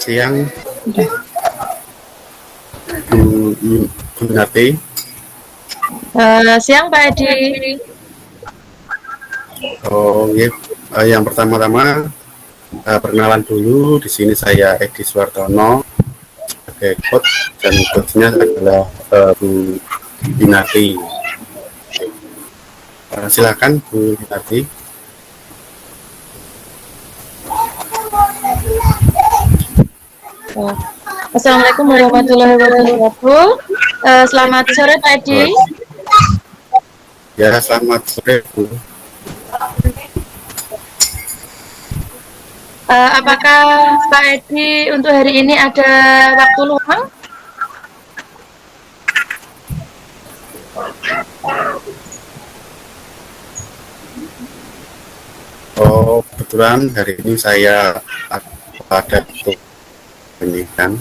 siang, Udah. Bu Nati. Siang Pak Edi. Oh, iya. Yang pertama-tama perkenalan dulu. Di sini saya Edi Suartono sebagai coach dan coachnya adalah Bu Binati. Silakan Bu Binati. Assalamualaikum warahmatullahi wabarakatuh. Selamat sore Pak Edi. Ya, selamat sore Bu. Apakah Pak Edi untuk hari ini ada waktu luang? Oh, kebetulan hari ini saya ada ini kan.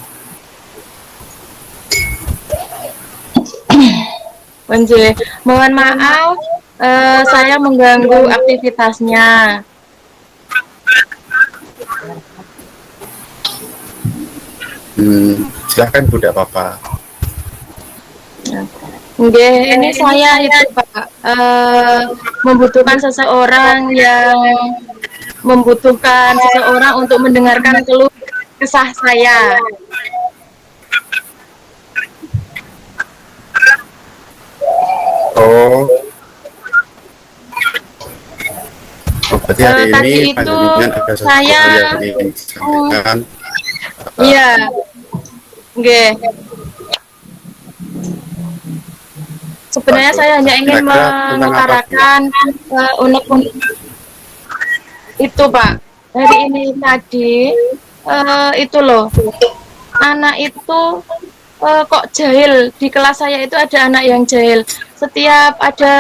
Mohon maaf, saya mengganggu aktivitasnya. Silakan Bu, tidak apa-apa. Ini saya itu Pak, membutuhkan seseorang yang membutuhkan seseorang untuk mendengarkan keluh kesah saya. Oh, berarti hari ini Tadi itu panjenengan ada sesuatu saya, yang ingin disampaikan. iya, nggih. Sebenarnya saya hanya ingin Kira-kira tentang apa, Bu? mengutarakan unek-unek itu Pak. Hari ini tadi itu loh, anak itu kok jahil. Di kelas saya itu ada anak yang jahil. Setiap ada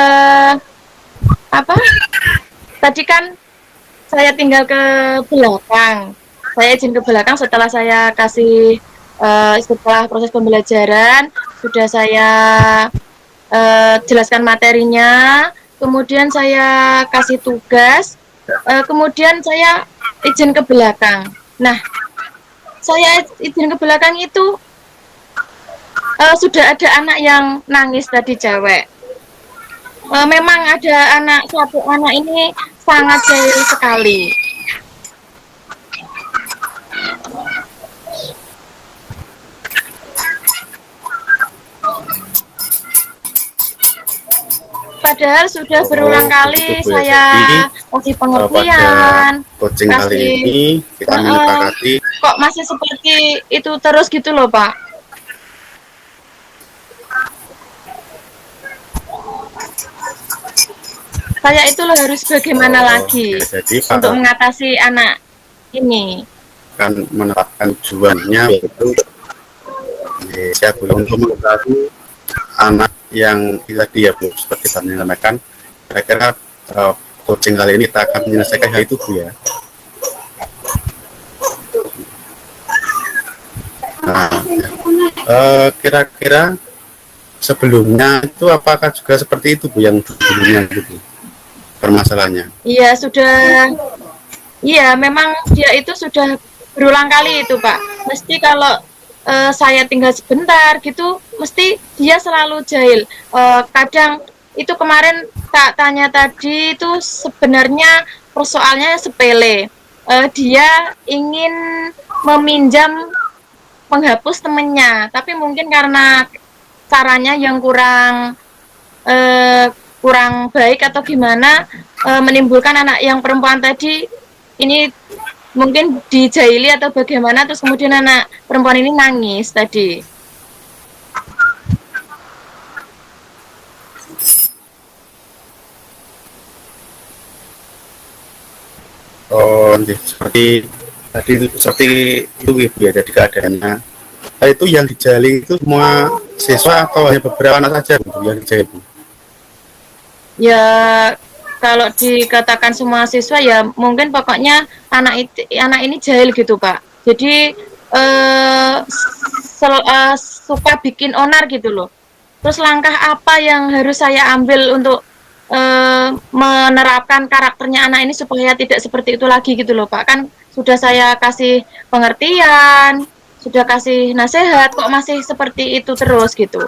apa? Tadi kan saya tinggal ke belakang. Saya izin ke belakang setelah saya kasih setelah proses pembelajaran sudah saya jelaskan materinya, kemudian saya kasih tugas, kemudian saya izin ke belakang. Nah, saya izin ke belakang itu sudah ada anak yang nangis tadi cewek. Memang ada satu anak ini sangat jahil sekali. Padahal sudah berulang kali begitu, Bu, ya. saya Jadi, kasih pada pengertian, coaching kali ini kita menyepakati kok masih seperti itu terus gitu loh Pak. Saya itu loh harus bagaimana lagi ya, jadi untuk mengatasi anak ini. akan menerapkan tujuannya yaitu saya belum mengatasi anak yang tadi ya Bu, seperti tadi menyampaikan. Kira-kira coaching kali ini kita akan menyelesaikan hal itu Bu ya. Nah, kira-kira sebelumnya itu apakah juga seperti itu Bu yang sebelumnya gitu permasalahannya? Iya sudah, iya memang dia itu sudah berulang kali itu Pak. Mesti kalau saya tinggal sebentar gitu, mesti dia selalu jahil. Kadang itu kemarin tak tanya tadi itu sebenarnya persoalannya sepele. Dia ingin meminjam penghapus temennya, tapi mungkin karena caranya yang kurang baik atau gimana menimbulkan anak yang perempuan tadi ini mungkin dijahili atau bagaimana, terus kemudian anak perempuan ini nangis tadi. Oh, seperti tadi seperti itu Bu ya, jadi keadaannya. Itu yang dijali itu semua siswa atau hanya beberapa anak saja Bu yang dijali Bu? Ya kalau dikatakan semua siswa ya mungkin pokoknya anak ini jahil gitu Pak. Jadi suka bikin onar gitu loh. Terus langkah apa yang harus saya ambil untuk menerapkan karakternya anak ini supaya tidak seperti itu lagi gitu loh Pak. Kan sudah saya kasih pengertian, sudah kasih nasihat, kok masih seperti itu terus gitu.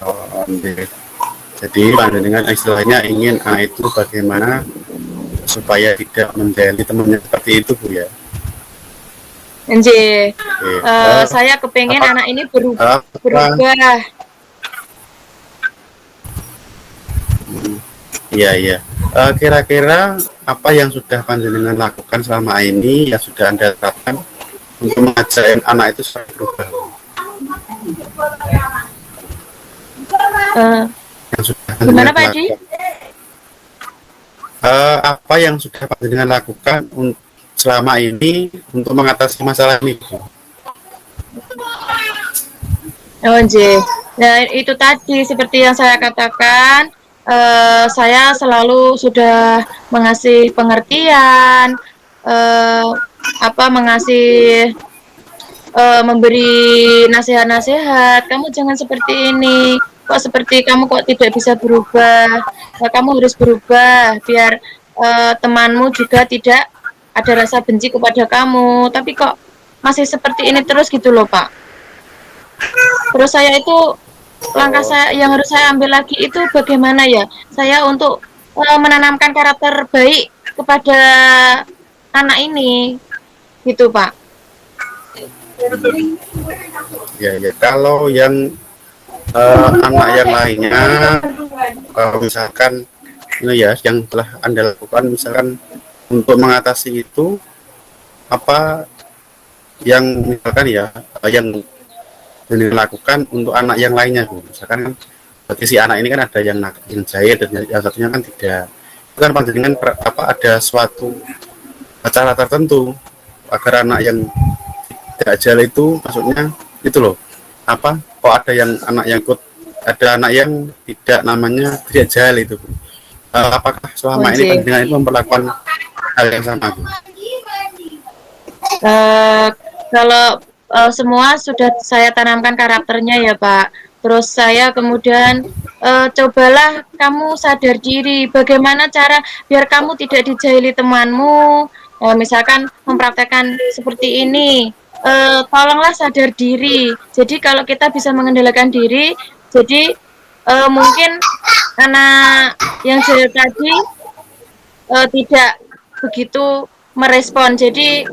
Oh, oke. Jadi panjenengan istilahnya ingin itu bagaimana supaya tidak menjadi temannya seperti itu, Bu ya. Nggih. Oke. Saya kepengen Apa, anak ini apa berubah. Iya, iya. Kira-kira apa yang sudah panjenengan lakukan selama ini yang sudah Anda terapkan untuk mengajak anak itu supaya berubah? Eh, Yang sudah Gimana panjenengan Pak Edi? lakukan. Apa yang sudah panjenengan lakukan selama ini untuk mengatasi masalah ini? Oh, nggih. Nah, itu tadi seperti yang saya katakan, saya selalu sudah mengasih pengertian, eh, mengasih memberi nasihat-nasihat, kamu jangan seperti ini, kok seperti kamu kok tidak bisa berubah, nah, kamu harus berubah biar temanmu juga tidak ada rasa benci kepada kamu, tapi kok masih seperti ini terus gitu loh Pak. Terus saya itu langkah Oh, saya yang harus saya ambil lagi itu bagaimana ya? Saya untuk menanamkan karakter baik kepada anak ini, gitu Pak. ya, ya. Kalau yang anak yang lainnya, misalkan ini ya, yang telah Anda lakukan, misalkan untuk mengatasi itu, apa yang misalkan ya, yang dilakukan untuk anak yang lainnya, Bu. Misalkan kan, bagi si anak ini kan ada yang jahil dan yang satunya kan tidak. Itu kan panjenengan ada suatu cara tertentu agar anak yang tidak jahil itu, maksudnya itu loh, kok ada yang anak yang ikut, ada anak yang tidak namanya tidak jahil itu, Bu. Apakah selama ini Once. panjenengan itu memperlakukan hal yang sama, Bu? Eh, Kalau semua sudah saya tanamkan karakternya ya Pak. Terus saya kemudian cobalah kamu sadar diri. Bagaimana cara biar kamu tidak dijahili temanmu. Misalkan mempraktekkan seperti ini. Tolonglah sadar diri. Jadi kalau kita bisa mengendalikan diri, jadi mungkin anak yang jahil tadi tidak begitu merespon. Jadi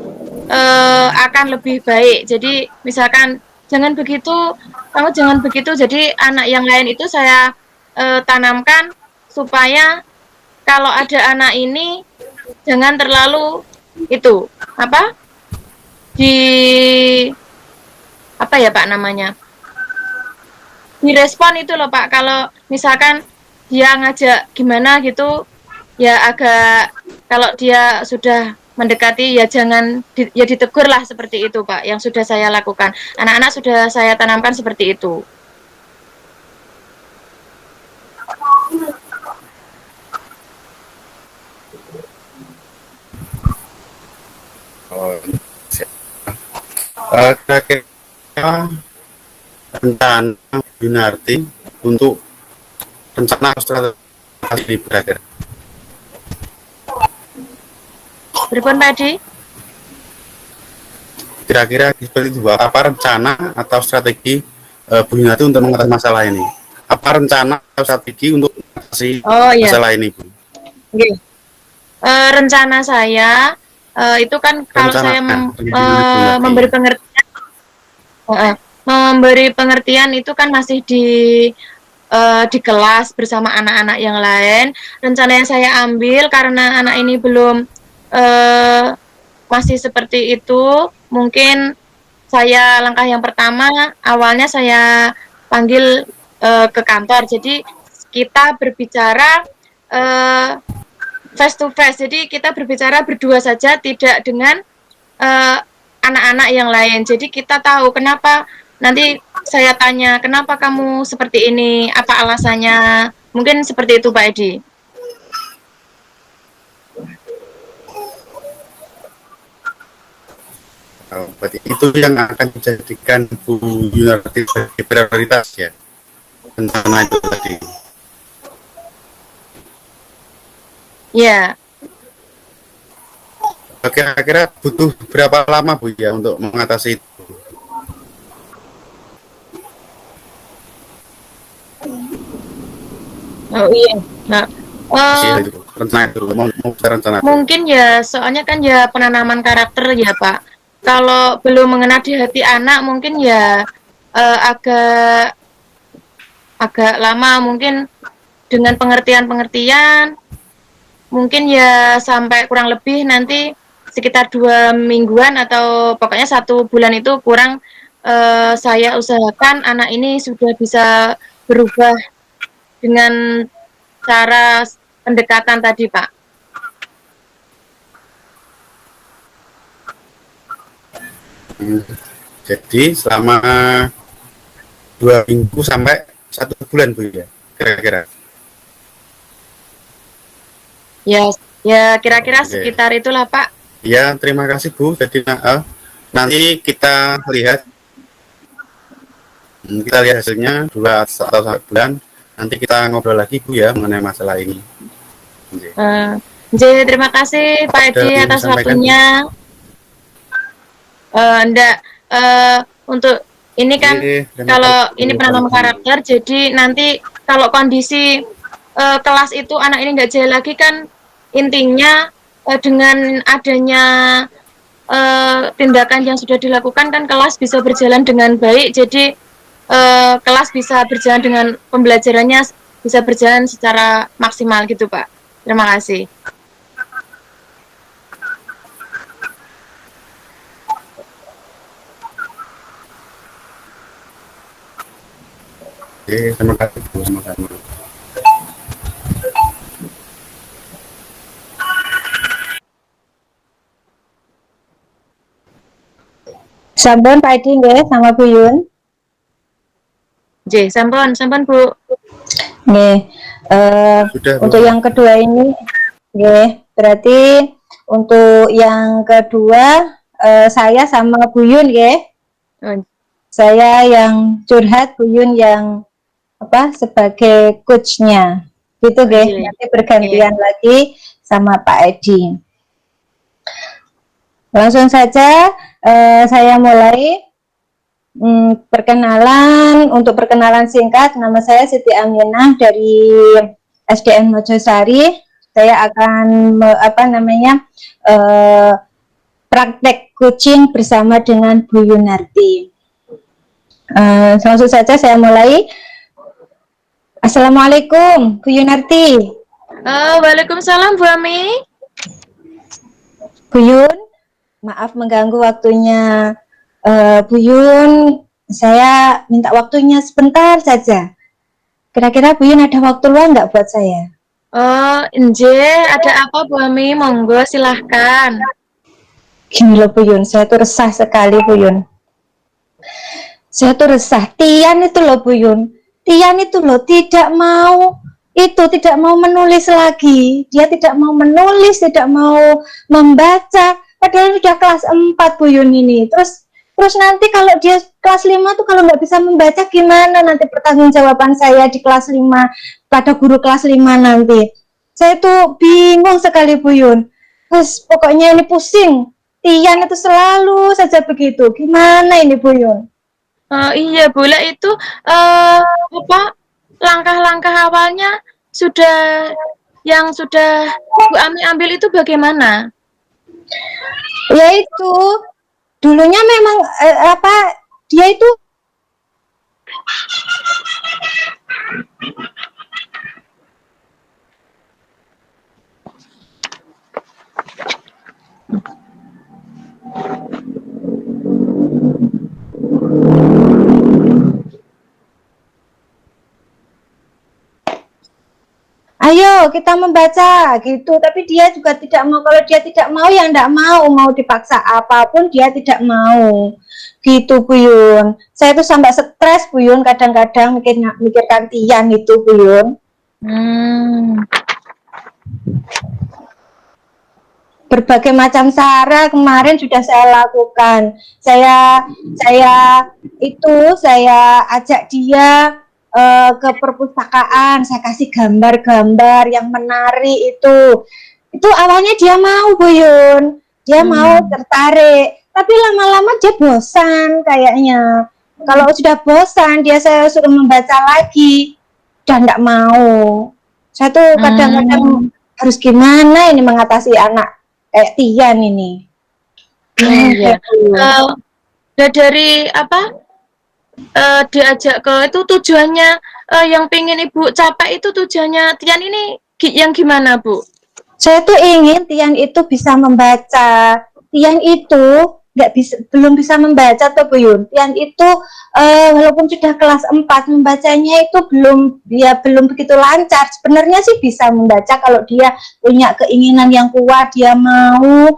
akan lebih baik. Jadi misalkan jangan begitu, kamu jangan begitu. Jadi anak yang lain itu saya tanamkan supaya kalau ada anak ini jangan terlalu itu apa di apa ya Pak namanya direspon itu loh Pak. Kalau misalkan dia ngajak gimana gitu ya agak kalau dia sudah mendekati ya jangan ya ditegur lah seperti itu Pak yang sudah saya lakukan. Anak-anak sudah saya tanamkan seperti itu. Oh, kira-kira rencana Yunarti untuk rencana strategi berakhir. Berpun Pak Adi? Kira-kira seperti itu, apa rencana atau strategi Bu Yunarti untuk mengatasi masalah ini? Apa rencana atau strategi untuk mengatasi Oh iya. masalah ini, Bu? Okay. Rencana saya itu kan kalau Rencana, saya memberi memberi pengertian itu kan masih di kelas bersama anak-anak yang lain. Rencana yang saya ambil karena anak ini belum masih seperti itu, mungkin saya langkah yang pertama awalnya saya panggil ke kantor. Jadi kita berbicara face to face. Jadi kita berbicara berdua saja, tidak dengan anak-anak yang lain. Jadi kita tahu kenapa. Nanti saya tanya, kenapa kamu seperti ini? Apa alasannya? Mungkin seperti itu, Pak Edi. Berarti itu yang akan dijadikan Bu Yunarti sebagai prioritas ya, rencana itu tadi. Ya. Kira-kira butuh berapa lama Bu ya untuk mengatasi itu? Oh iya. Nah, Iya eh, itu rencana itu mau rencana itu. mungkin ya soalnya kan ya penanaman karakter ya Pak. Kalau belum mengena di hati anak mungkin ya agak agak lama mungkin dengan pengertian-pengertian mungkin ya sampai kurang lebih nanti sekitar 2 mingguan atau pokoknya 1 bulan itu kurang saya usahakan anak ini sudah bisa berubah dengan cara pendekatan tadi Pak. Hmm. Jadi selama 2 minggu sampai 1 bulan Bu ya kira-kira. Ya, ya kira-kira Oke. sekitar itulah Pak. Ya terima kasih Bu. Jadi nanti kita lihat hasilnya 2 atau 1 bulan. Nanti kita ngobrol lagi Bu ya mengenai masalah ini. Oke. Terima kasih Pak Ada Edi yang atas disampaikan Bu? waktunya. Enggak, untuk ini kan Oke, terima kalau kasih ini Bu. penanaman karakter, jadi nanti kalau kondisi kelas itu anak ini nggak jahil lagi kan intinya dengan adanya tindakan yang sudah dilakukan kan kelas bisa berjalan dengan baik, jadi kelas bisa berjalan dengan pembelajarannya bisa berjalan secara maksimal gitu Pak. Terima kasih. Oke, terima kasih Bu. Sama-sama. Sampun Pak Edi nggih sama Bu Yun. J, sampun, sampun Bu. Nggih. Sudah Bu. Untuk yang kedua ini nggih, berarti untuk yang kedua saya sama Bu Yun nggih. Oh, Saya yang curhat, Bu Yun yang sebagai coach-nya. Gitu nggih. Oke. Nanti bergantian lagi sama Pak Edi. Langsung saja saya mulai. Untuk perkenalan singkat, nama saya Siti Aminah dari SDN Mojosari. Saya akan praktek coaching bersama dengan Bu Yunarti. Langsung saja saya mulai. Assalamualaikum Bu Yunarti. Waalaikumsalam Bu Ami. Bu Yun, maaf mengganggu waktunya. Bu Yun, saya minta waktunya sebentar saja. Kira-kira Bu Yun ada waktu luang nggak buat saya? Ada apa Bu Ami? Monggo silahkan. Gini loh Bu Yun, saya tuh resah sekali Bu Yun. Saya tuh resah. Tian itu loh Bu Yun. Tian itu loh tidak mau menulis lagi. Dia tidak mau menulis, tidak mau membaca. Padahal sudah kelas 4 Bu Yun ini. Terus nanti kalau dia kelas 5 tuh kalau nggak bisa membaca gimana nanti pertanggungjawaban saya di kelas 5 pada guru kelas 5 nanti. Saya tuh bingung sekali Bu Yun. Terus pokoknya ini pusing. Tian itu selalu saja begitu. Gimana ini Bu Yun? Iya boleh itu langkah-langkah awalnya yang sudah Bu Ami ambil itu bagaimana? Yaitu dulunya memang dia itu ayo kita membaca gitu, tapi dia juga tidak mau. Kalau dia tidak mau ya tidak mau dipaksa apapun dia tidak mau gitu Bu Yun. Saya tuh sampai stres Bu Yun, kadang-kadang mikirkan Tian itu Bu Yun. Berbagai macam cara kemarin sudah saya lakukan. Saya ajak dia ke perpustakaan, saya kasih gambar-gambar yang menarik itu awalnya dia mau Bu Yun, dia mau tertarik, tapi lama-lama dia bosan kayaknya. Kalau sudah bosan, saya suruh membaca lagi, udah nggak mau. Saya tuh kadang-kadang harus gimana ini mengatasi anak kayak Tian ini. Dari apa diajak ke itu tujuannya yang pengen Ibu capai itu tujuannya Tian ini yang gimana, Bu? Saya tuh ingin Tian itu bisa membaca. Tian itu belum bisa membaca tuh Bu Yun. Tian itu walaupun sudah kelas 4 membacanya itu belum begitu lancar. Sebenarnya sih bisa membaca kalau dia punya keinginan yang kuat, dia mau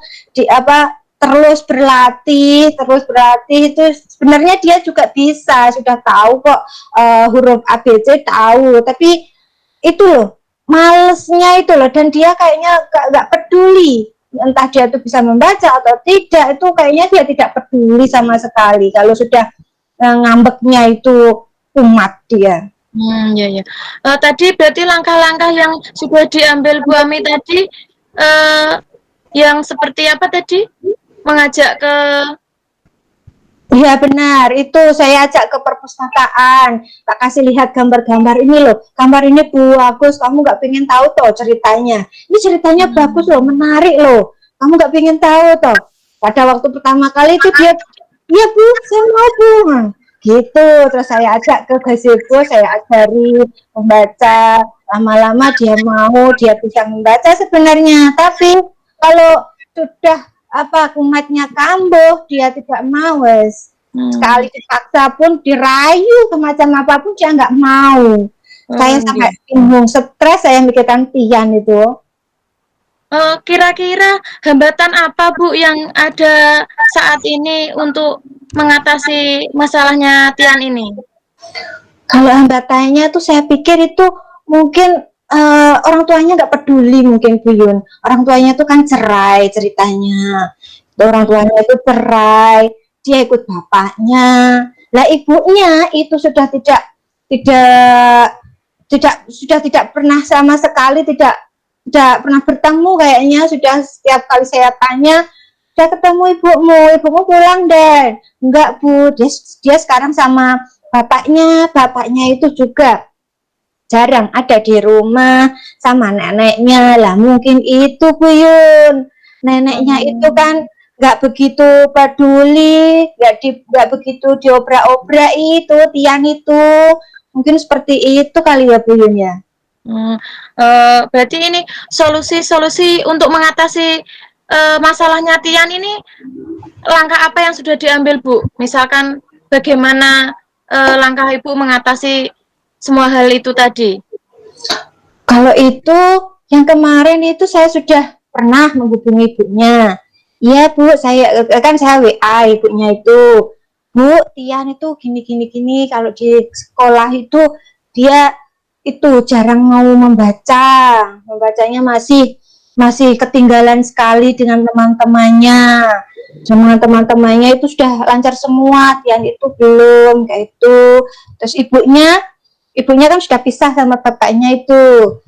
terus berlatih itu sebenarnya dia juga bisa, sudah tahu kok huruf ABC tahu, tapi itu loh malesnya itu loh, dan dia kayaknya nggak peduli entah dia itu bisa membaca atau tidak, itu kayaknya dia tidak peduli sama sekali kalau sudah ngambeknya itu umat dia. Ya. Tadi berarti langkah-langkah yang sudah diambil Bu Ami tadi yang seperti apa tadi? Mengajak ke... Iya benar, itu saya ajak ke perpustakaan, tak kasih lihat gambar-gambar ini loh, gambar ini bagus, kamu nggak pengen tahu toh ceritanya, ini ceritanya bagus loh, menarik loh, kamu nggak pengen tahu toh. Pada waktu pertama kali itu dia, iya Bu, saya mau Bu, gitu. Terus saya ajak ke gazebo, saya ajari membaca, lama-lama dia mau, dia bisa membaca sebenarnya, tapi kalau sudah kumatnya kambuh, dia tidak mau. Sekali dipaksa pun, dirayu semacam apapun dia nggak mau. Saya sangat bingung, stres saya mikirkan Tian itu. Kira-kira hambatan apa Bu yang ada saat ini untuk mengatasi masalahnya Tian ini? Kalau hambatannya tuh saya pikir itu mungkin orang tuanya nggak peduli mungkin Bu Yun. Orang tuanya tuh kan cerai ceritanya. Orang tuanya itu cerai, dia ikut bapaknya. Lah ibunya itu sudah tidak pernah sama sekali tidak pernah bertemu kayaknya. Sudah setiap kali saya tanya, sudah ketemu ibumu pulang deh. Enggak Bu, dia sekarang sama bapaknya itu juga jarang ada di rumah, sama neneknya lah. Mungkin itu Bu Yun, neneknya itu kan nggak begitu peduli, nggak begitu diobrak-obrak itu Tian itu, mungkin seperti itu kali ya Bu Yun ya. Berarti ini solusi untuk mengatasi masalahnya Tian ini, langkah apa yang sudah diambil Bu? Misalkan bagaimana langkah Ibu mengatasi semua hal itu tadi? Kalau itu yang kemarin itu saya sudah pernah menghubungi ibunya. Iya Bu, saya WA ibunya itu. Bu, Tian itu gini. Kalau di sekolah itu dia itu jarang mau membacanya masih ketinggalan sekali dengan teman-temannya. Sama teman-temannya itu sudah lancar semua, Tian itu belum kayak itu. Terus ibunya kan sudah pisah sama bapaknya itu.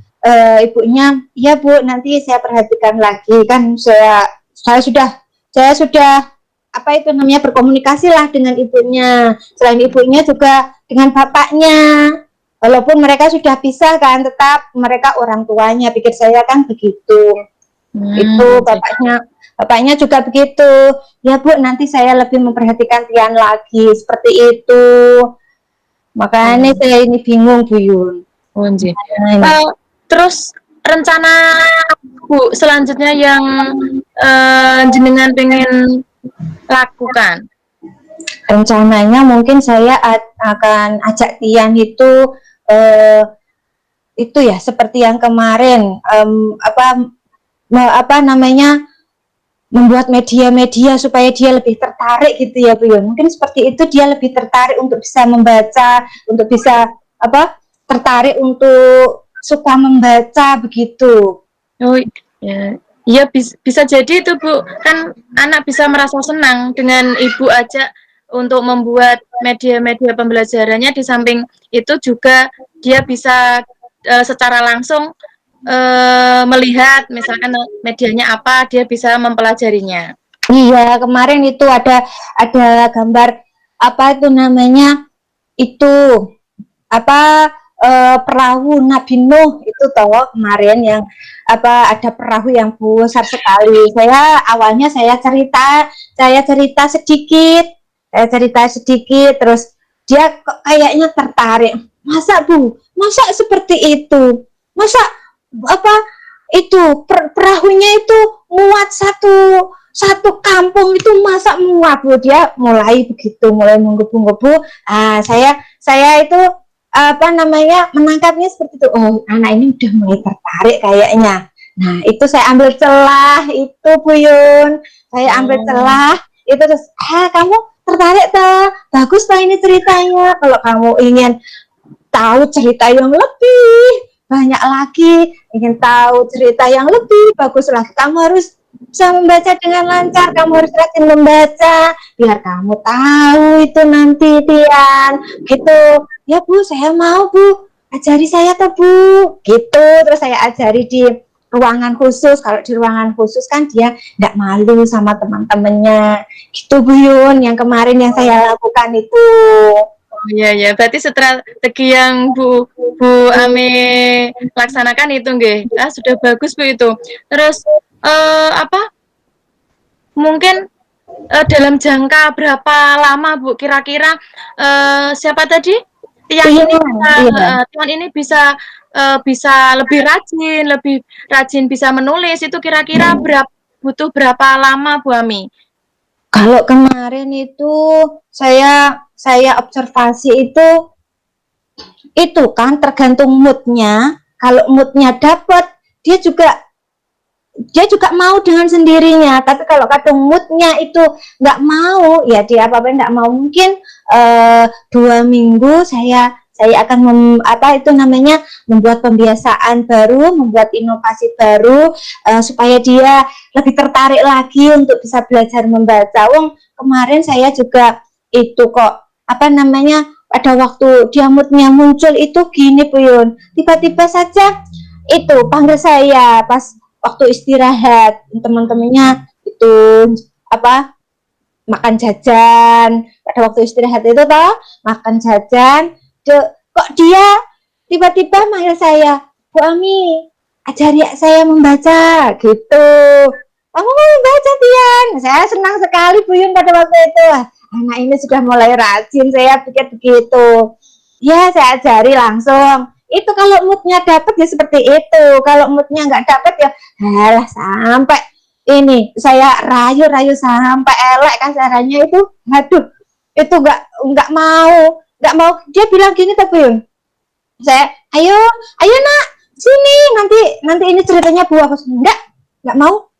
Ibunya, iya Bu, nanti saya perhatikan lagi, kan saya sudah berkomunikasi lah dengan ibunya. Selain ibunya juga dengan bapaknya. Walaupun mereka sudah pisah kan, tetap mereka orang tuanya, pikir saya kan begitu. Itu bapaknya juga begitu. Ya Bu, nanti saya lebih memperhatikan Tian lagi, seperti itu. Makanya saya ini bingung Bu Yun. Terus rencana Bu selanjutnya yang jenengan pengen lakukan? Rencananya mungkin saya akan ajak Tian itu ya seperti yang kemarin membuat media-media supaya dia lebih tertarik gitu ya Bu Yun. Mungkin seperti itu, dia lebih tertarik untuk bisa membaca, untuk bisa tertarik untuk suka membaca begitu. Oh ya, bisa jadi itu Bu, kan anak bisa merasa senang dengan Ibu ajak untuk membuat media-media pembelajarannya. Di samping itu juga dia bisa secara langsung melihat misalkan medianya apa, dia bisa mempelajarinya. Iya, kemarin itu ada gambar apa itu namanya itu apa perahu Nabi Nuh itu toh kemarin yang apa ada perahu yang besar sekali. Saya cerita sedikit terus dia kok kayaknya tertarik. Masa Bu? Masa seperti itu? Masa apa itu perahunya itu muat satu kampung itu masa muat Bu, dia mulai begitu mulai menggebu-gebu. Saya itu apa namanya menangkapnya seperti itu. Oh, anak ini udah mulai tertarik kayaknya. Nah, itu saya ambil celah itu Bu Yun. Saya ambil celah itu terus kamu tertarik toh? Bagus toh ini ceritanya. Kalau kamu ingin tahu cerita yang lebih banyak lagi, ingin tahu cerita yang lebih bagus lagi, kamu harus bisa membaca dengan lancar, kamu harus rajin membaca biar kamu tahu itu nanti Tian gitu. Ya Bu, saya mau Bu, ajari saya tuh Bu gitu. Terus saya ajari di ruangan khusus. Kalau di ruangan khusus kan dia nggak malu sama teman-temannya gitu Bu Yun, yang kemarin yang saya lakukan itu. Iya ya, berarti strategi yang Bu Ame laksanakan itu nggih. Sudah bagus Bu itu. Terus apa? Mungkin dalam jangka berapa lama Bu kira-kira siapa tadi? Tian ini bisa lebih rajin bisa menulis itu kira-kira butuh berapa lama Bu Ami? Kalau kemarin itu saya observasi itu kan tergantung moodnya. Kalau moodnya dapat, dia juga mau dengan sendirinya. Tapi kalau kadang moodnya itu nggak mau, ya dia apa-apa nggak mau. Mungkin 2 minggu saya akan membuat pembiasaan baru, membuat inovasi baru supaya dia lebih tertarik lagi untuk bisa belajar membaca. Kemarin saya juga itu kok pada waktu dia moodnya muncul itu gini Bu Yun, tiba-tiba saja itu panggil saya pas waktu istirahat, teman-temannya itu makan jajan pada waktu istirahat itu toh, makan jajan. Kok dia tiba-tiba manggil saya, Bu Ami, ajari saya membaca gitu. Kamu mau membaca Tian? Saya senang sekali Bu Yun pada waktu itu. Anak ini sudah mulai rajin, saya pikir begitu. Ya, saya ajari langsung. Itu kalau moodnya dapat ya seperti itu. Kalau moodnya nggak dapat ya, sampai ini saya rayu sampai elek kasarannya itu. Aduh, itu nggak mau. Dia bilang gini tuh Bu Yun. Saya, ayo nak, sini nanti ini ceritanya Bu. Aku nggak mau.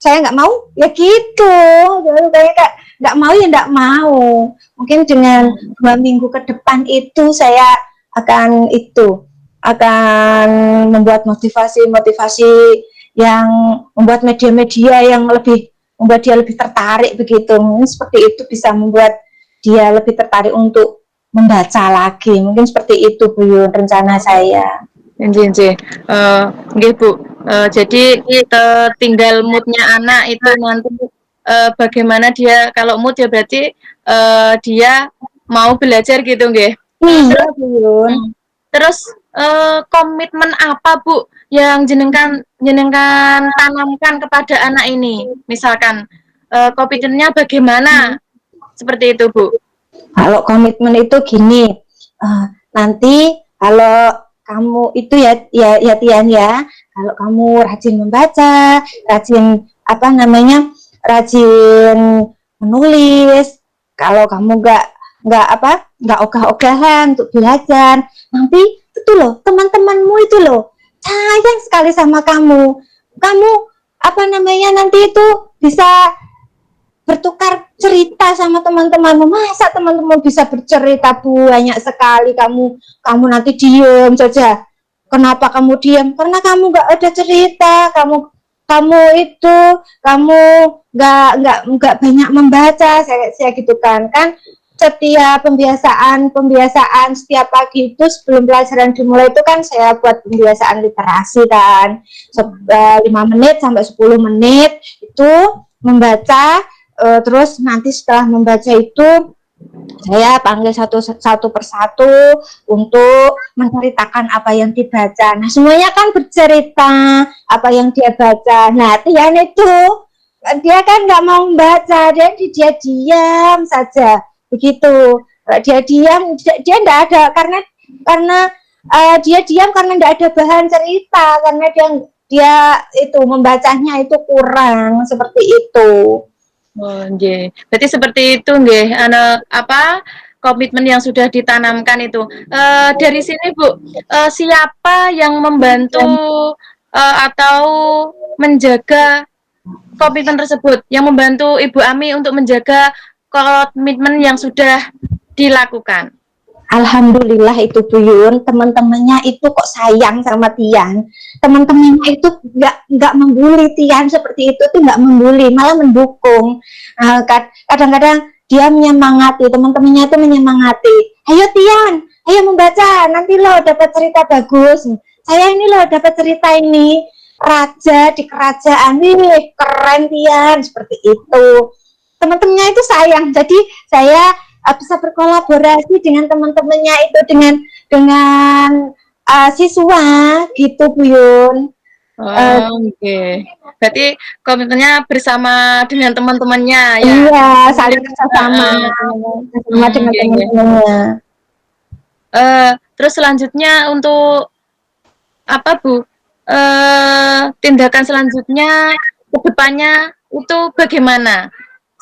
Saya nggak mau, ya gitu. Jadi kayak nggak mau ya nggak mau. Mungkin dengan 2 minggu ke depan itu saya akan membuat motivasi yang membuat media-media yang lebih membuat dia lebih tertarik begitu. Mungkin seperti itu bisa membuat dia lebih tertarik untuk membaca lagi. Mungkin seperti itu Bu Yun rencana saya. Nggih Bu. Jadi tinggal moodnya anak itu nanti bagaimana dia, kalau mood ya berarti dia mau belajar gitu nggih. Iya Bu Yun. Terus komitmen apa Bu yang jenengan tanamkan kepada anak ini? Misalkan komitmennya bagaimana? Seperti itu Bu. Kalau komitmen itu gini, nanti kalau kamu itu ya Tian ya, kalau kamu rajin membaca, rajin rajin menulis, kalau kamu nggak ogah-ogahan untuk belajar, nanti itu loh teman-temanmu itu loh sayang sekali sama kamu nanti itu bisa bertukar cerita sama teman-temanmu. Masa teman-teman bisa bercerita banyak sekali, kamu nanti diam saja. Kenapa kamu diam? Karena kamu nggak ada cerita, kamu nggak banyak membaca, saya gitu kan setiap pembiasaan setiap pagi itu sebelum pelajaran dimulai itu kan saya buat pembiasaan literasi kan 5 menit sampai 10 menit itu membaca, terus nanti setelah membaca itu saya panggil satu persatu untuk menceritakan apa yang dibaca. Nah, semuanya kan bercerita apa yang dia baca. Nah, Tian itu dia kan nggak mau membaca, dia diam saja begitu. Dia diam, dia nggak ada karena dia diam karena nggak ada bahan cerita, karena dia itu membacanya itu kurang seperti itu. Oh, nggih. Berarti seperti itu nggih, komitmen yang sudah ditanamkan itu. Dari sini Bu, siapa yang membantu atau menjaga komitmen tersebut, yang membantu Ibu Ami untuk menjaga komitmen yang sudah dilakukan? Alhamdulillah itu Bu Yun, teman-temannya itu kok sayang sama Tian. Teman-temannya itu nggak membuli Tian seperti itu tuh, nggak membuli, malah mendukung. Kadang-kadang dia menyemangati, teman-temannya itu menyemangati. Ayo Tian, ayo membaca, nanti lo dapat cerita bagus. Saya ini lo dapat cerita ini, raja di kerajaan, wih keren Tian, seperti itu. Teman-temannya itu sayang, jadi saya bisa berkolaborasi dengan teman-temannya itu dengan siswa gitu Bu Yun. Oke. Berarti komitmennya bersama dengan teman-temannya ya. Iya, saling bersama dengan teman-temannya. Terus selanjutnya untuk apa Bu? Tindakan selanjutnya ke depannya itu bagaimana?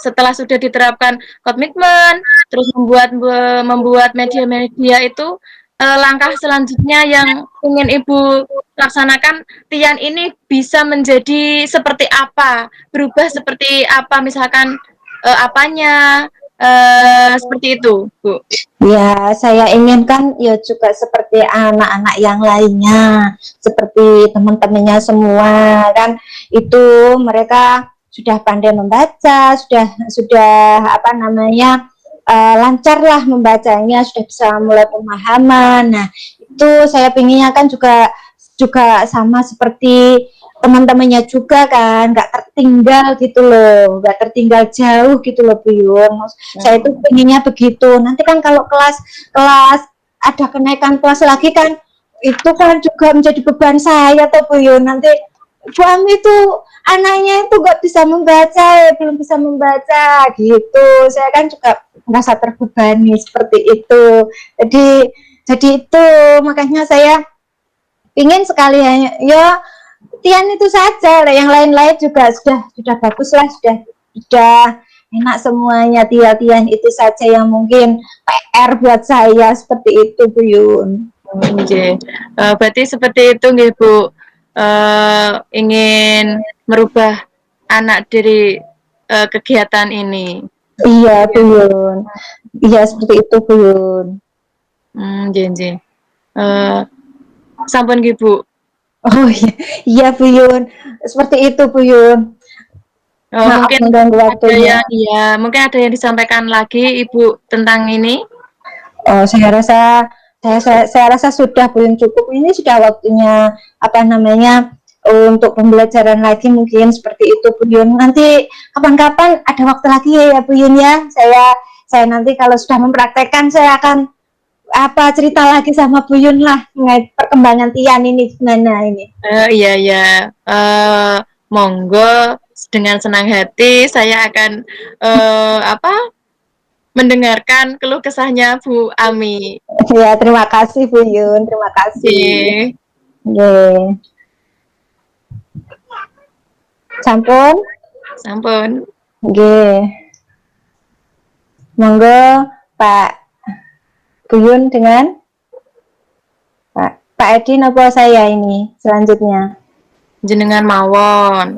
Setelah sudah diterapkan komitmen, terus membuat media-media itu, langkah selanjutnya yang ingin Ibu laksanakan, Tian ini bisa menjadi seperti apa, berubah seperti apa, misalkan apanya, seperti itu, Bu. Ya, saya inginkan ya juga seperti anak-anak yang lainnya, seperti teman-temannya semua kan, itu mereka sudah pandai membaca, sudah lancar lah membacanya, sudah bisa mulai pemahaman. Nah, itu saya pinginnya kan juga sama seperti teman-temannya juga kan, nggak tertinggal gitu loh, nggak tertinggal jauh gitu loh Bu Yun. Saya itu pinginnya begitu. Nanti kan kalau kelas ada kenaikan kelas lagi kan, itu kan juga menjadi beban saya tuh Bu Yun. Nanti Bu Ami itu anaknya itu nggak bisa membaca, belum bisa membaca gitu. Saya kan juga merasa terbebani seperti itu. Jadi itu makanya saya ingin sekali ya Tian itu saja, yang lain-lain juga sudah bagus lah, sudah enak semuanya. Tian itu saja yang mungkin PR buat saya seperti itu Bu Yun. Oke. Berarti seperti itu nggih Bu. Ingin merubah anak dari kegiatan ini. Iya Bu Yun. Iya seperti itu Bu Yun. Nggih. Sampun nggih Bu. Oh iya Bu Yun. Seperti itu Bu Yun. Mungkin ada yang disampaikan lagi Ibu tentang ini. Saya rasa sudah belum cukup. Ini sudah waktunya untuk pembelajaran lagi mungkin seperti itu Bu Yun. Nanti kapan-kapan ada waktu lagi ya Bu Yun ya. Saya nanti kalau sudah mempraktekkan saya akan cerita lagi sama Bu Yun lah mengenai perkembangan Tian ini gimana ini. Iya. Monggo dengan senang hati saya akan mendengarkan keluh kesahnya Bu Ami. Ya, terima kasih Bu Yun, terima kasih. Nggih. Sampun. Nggih. Monggo Pak Bu Yun dengan Pak Edi napa saya ini selanjutnya. Jenengan mawon.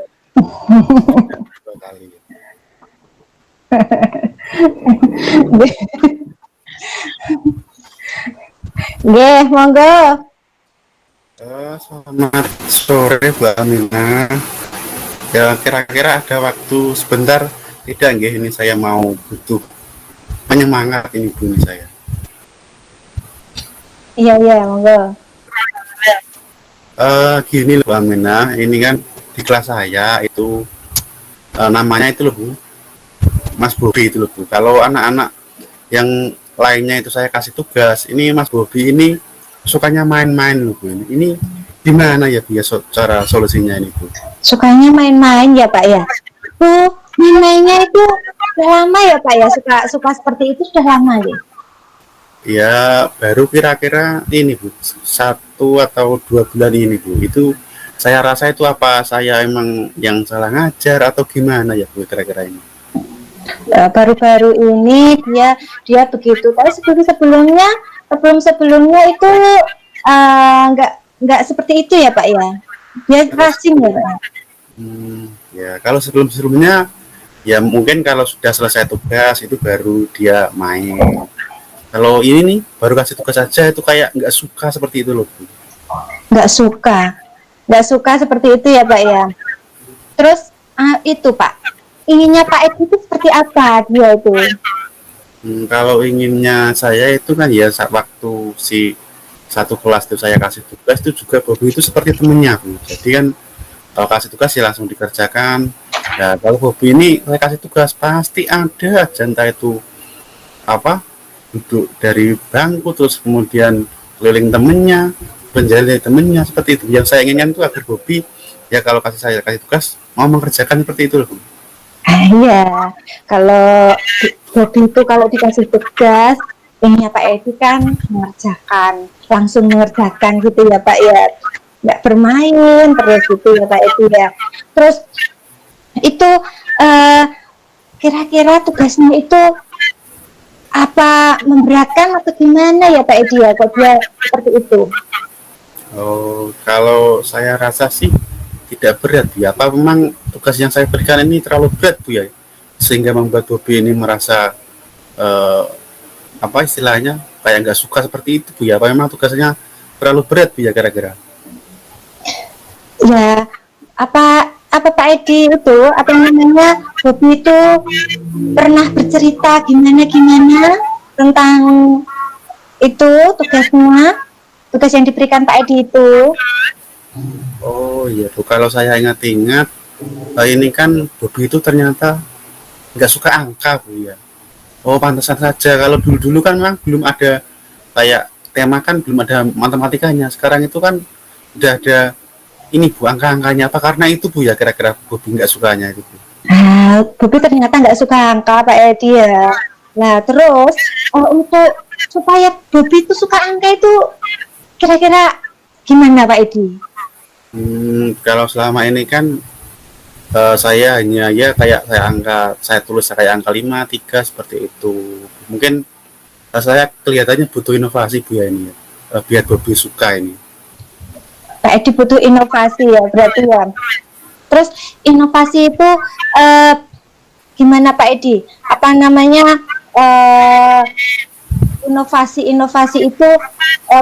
Nggih, monggo. Selamat sore Bu Amina. Ya kira-kira ada waktu sebentar tidak nggih, ini saya mau butuh penyemangat ini Bu ini saya. Iya, monggo. Gini loh Bu Amina, ini kan di kelas saya itu namanya itu loh Bu, Mas Bobi itu loh Bu. Kalau anak-anak yang lainnya itu saya kasih tugas, ini Mas Bobi ini sukanya main-main loh Bu. Ini gimana ya Bu ya cara solusinya ini Bu? Sukanya main-main ya Pak ya? Oh, main-mainnya itu sudah lama ya Pak ya? Suka seperti itu sudah lama ya? Ya baru kira-kira ini Bu, 1 atau 2 bulan ini Bu. Itu saya rasa itu apa saya emang yang salah ngajar atau gimana ya Bu kira-kira ini? Baru-baru ini dia begitu. Tapi sebelum-sebelumnya itu nggak seperti itu ya Pak ya? Dia rajin ya Pak. Ya kalau sebelum-sebelumnya ya mungkin kalau sudah selesai tugas itu baru dia main. Kalau ini nih baru kasih tugas saja itu kayak nggak suka seperti itu loh Bu. Nggak suka seperti itu ya Pak ya. Terus itu Pak, inginnya Pak Edi itu seperti apa dia itu? Kalau inginnya saya itu kan ya saat waktu si satu kelas itu saya kasih tugas itu juga Bobi itu seperti temennya Bu. Jadi kan kalau kasih tugas ya langsung dikerjakan. Ya kalau Bobi ini saya kasih tugas pasti ada aja entah itu apa duduk dari bangku terus kemudian keliling temennya, penjahit temennya seperti itu. Yang saya inginkan itu agar Bobi ya kalau saya kasih tugas mau mengerjakan seperti itu loh Bu. Iya, kalau Bobi itu kalau dikasih tugas, inginnya Pak Edi kan langsung mengerjakan gitu ya Pak ya, nggak bermain terus gitu ya Pak Edi ya. Terus itu kira-kira tugasnya itu apa memberatkan atau gimana ya Pak Edi ya, kok dia seperti itu? Oh, kalau saya rasa sih tidak berat ya. Apa memang tugas yang saya berikan ini terlalu berat Bu ya, sehingga membuat Bobi ini merasa apa istilahnya kayak nggak suka seperti itu Bu ya. Apa memang tugasnya terlalu berat Bu ya kira-kira? Ya, apa Pak Edi itu apa namanya Bobi itu pernah bercerita gimana tentang itu tugas yang diberikan Pak Edi itu? Oh iya Bu, kalau saya ingat-ingat ini kan Bobi itu ternyata nggak suka angka Bu ya. Oh pantesan saja, kalau dulu-dulu kan memang belum ada kayak tema kan belum ada matematikanya. Sekarang itu kan udah ada ini Bu angka-angkanya, apa karena itu Bu ya kira-kira Bobi nggak sukanya itu Bu? Bobi ternyata nggak suka angka Pak Edi ya. Nah terus untuk supaya Bobi itu suka angka itu kira-kira gimana Pak Edi? Kalau selama ini kan saya hanya ya kayak saya tulis kayak angka 5, 3 seperti itu. Mungkin saya kelihatannya butuh inovasi Bu ya ini ya, biar Bobi suka ini. Pak Edi butuh inovasi ya berarti ya. Terus inovasi itu gimana Pak Edi? Apa namanya inovasi itu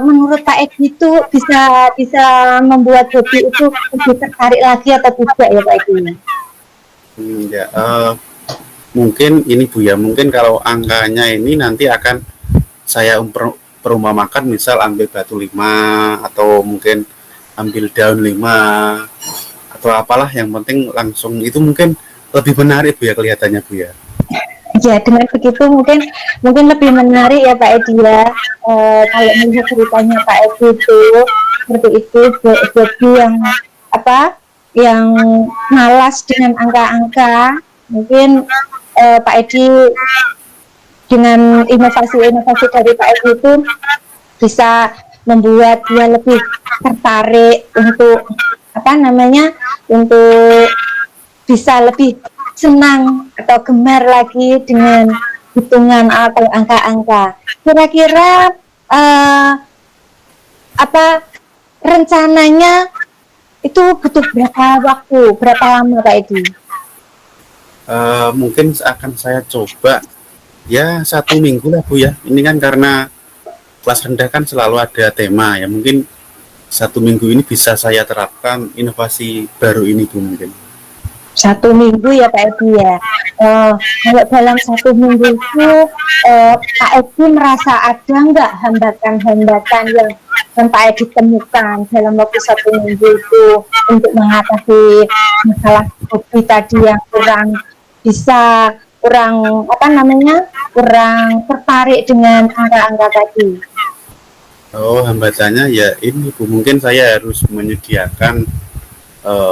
menurut Pak Edi itu bisa membuat Bobi itu lebih tertarik lagi atau tidak ya Pak Edi? Ya, mungkin ini Bu ya, mungkin kalau angkanya ini nanti akan saya perumpamakan, misal ambil batu 5 atau mungkin ambil daun 5 atau apalah, yang penting langsung itu mungkin lebih menarik Bu ya kelihatannya Bu ya. Ya dengan begitu mungkin lebih menarik ya Pak Edi ya. Kalau melihat ceritanya Pak Edi itu seperti itu, Bobi yang malas dengan angka-angka, mungkin Pak Edi dengan inovasi dari Pak Edi itu bisa membuat dia lebih tertarik untuk untuk bisa lebih senang atau gemar lagi dengan hitungan atau angka-angka. Kira-kira rencananya itu butuh berapa lama Pak Edi? Mungkin akan saya coba ya 1 minggu lah Bu ya. Ini kan karena kelas rendah kan selalu ada tema ya, mungkin 1 minggu ini bisa saya terapkan inovasi baru ini Bu mungkin. 1 minggu ya Pak Edi ya. Kalau dalam 1 minggu itu Pak Edi merasa ada nggak hambatan-hambatan yang Pak Edi temukan dalam waktu 1 minggu itu untuk mengatasi masalah hobi tadi yang kurang kurang tertarik dengan angka-angka tadi. Oh, hambatannya ya ini Bu, mungkin saya harus menyediakan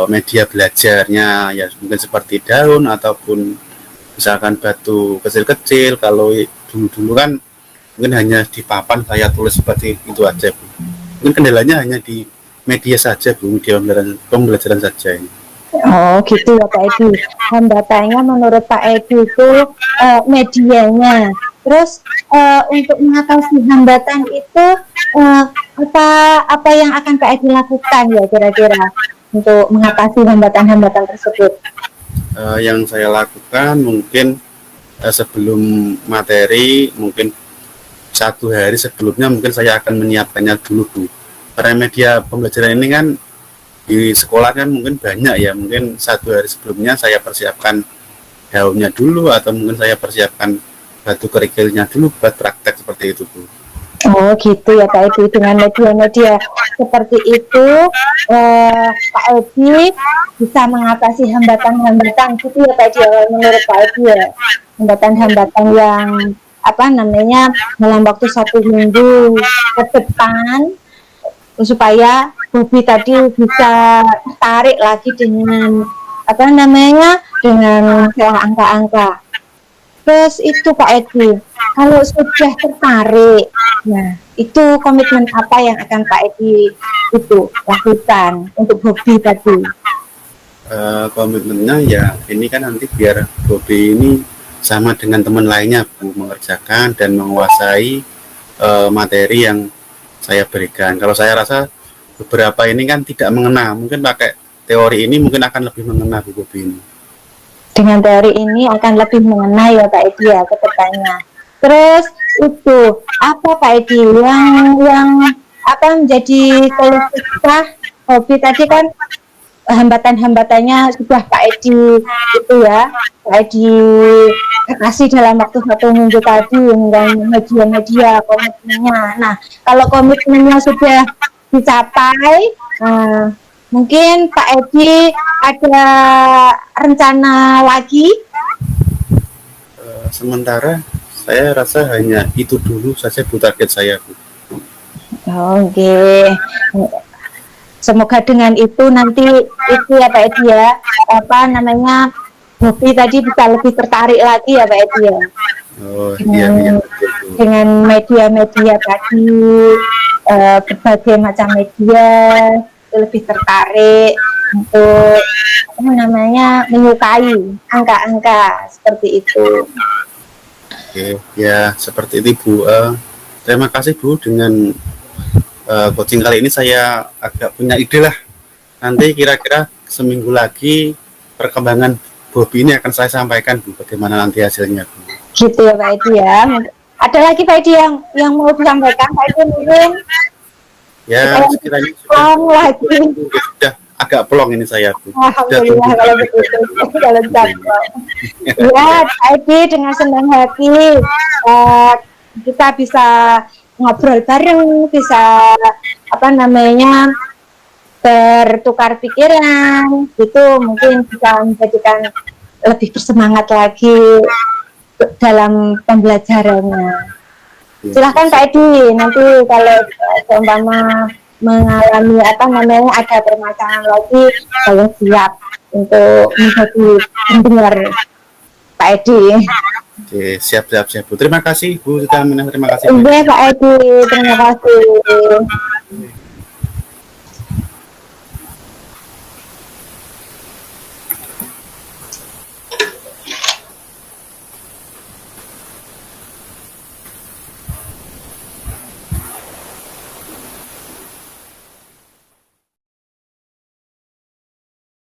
media belajarnya ya, mungkin seperti daun ataupun misalkan batu kecil-kecil. Kalau dulu-dulu kan mungkin hanya di papan saya tulis seperti itu aja Bu. Mungkin kendalanya hanya di media saja Bu, media pembelajaran saja ini. Oh gitu ya Pak Edi. Hambatannya menurut Pak Edi itu medianya. Terus untuk mengatasi hambatan itu apa yang akan Pak Edi lakukan ya kira-kira untuk mengatasi hambatan-hambatan tersebut? Yang saya lakukan mungkin sebelum materi, mungkin 1 hari sebelumnya mungkin saya akan menyiapkannya dulu Bu. Karena media pembelajaran ini kan di sekolah kan mungkin banyak ya, mungkin 1 hari sebelumnya saya persiapkan daunnya dulu, atau mungkin saya persiapkan batu kerikilnya dulu buat praktek seperti itu Bu. Oh gitu ya Pak Edi, dengan media-media seperti itu Pak Edi bisa mengatasi hambatan-hambatan gitu ya Pak Edi, menurut Pak Edi ya, hambatan-hambatan yang dalam waktu 1 minggu ke depan supaya hobi tadi bisa tertarik lagi dengan dengan angka-angka. Terus itu Pak Edi, kalau sudah tertarik, nah itu komitmen apa yang akan Pak Edi itu lakukan untuk hobi tadi? Komitmennya ya ini kan nanti biar hobi ini sama dengan teman lainnya Bu, mengerjakan dan menguasai materi yang saya berikan. Kalau saya rasa beberapa ini kan tidak mengena, mungkin pakai teori ini mungkin akan lebih mengena Bu hobi ini. Dengan teori ini akan lebih mengena ya Pak Edi ya ke depannya. Terus itu apa Pak Edi yang menjadi kalau kita hobi tadi kan hambatan-hambatannya sudah Pak Edi itu ya Pak Edi kasih dalam waktu 1 minggu tadi dengan media-media komitmennya. Nah kalau komitmennya sudah dicapai, mungkin Pak Edi ada rencana lagi? Sementara saya rasa hanya itu dulu saja Bu target saya Bu. Oke. Semoga dengan itu nanti itu ya Pak Edi ya, hobi tadi bisa lebih tertarik lagi ya Pak Edi ya. Oh iya. Dengan media-media tadi, berbagai macam media lebih tertarik untuk menyukai angka-angka seperti itu. Oke, ya seperti itu Bu. Terima kasih Bu, dengan coaching kali ini saya agak punya ide lah. Nanti kira-kira seminggu lagi perkembangan hobi ini akan saya sampaikan Bu, bagaimana nanti hasilnya Bu. Gitu ya Pak Edi ya. Ada lagi Pak Edi yang mau disampaikan Pak Edi mungkin? Ya sekiranya sudah agak pelong ini saya Bu. Alhamdulillah kalau begitu. Kalau ya Pak Edi, dengan senang hati kita bisa ngobrol bareng, bisa bertukar pikiran, itu mungkin bisa menjadikan lebih bersemangat lagi dalam pembelajarannya. Silahkan Pak Edi, nanti kalau seumpama mengalami ada permasalahan lagi, saya siap untuk menjadi pendengar Pak Edi. Oke, siap Bu. Terima kasih Bu, terima kasih. Pak Edi, terima kasih.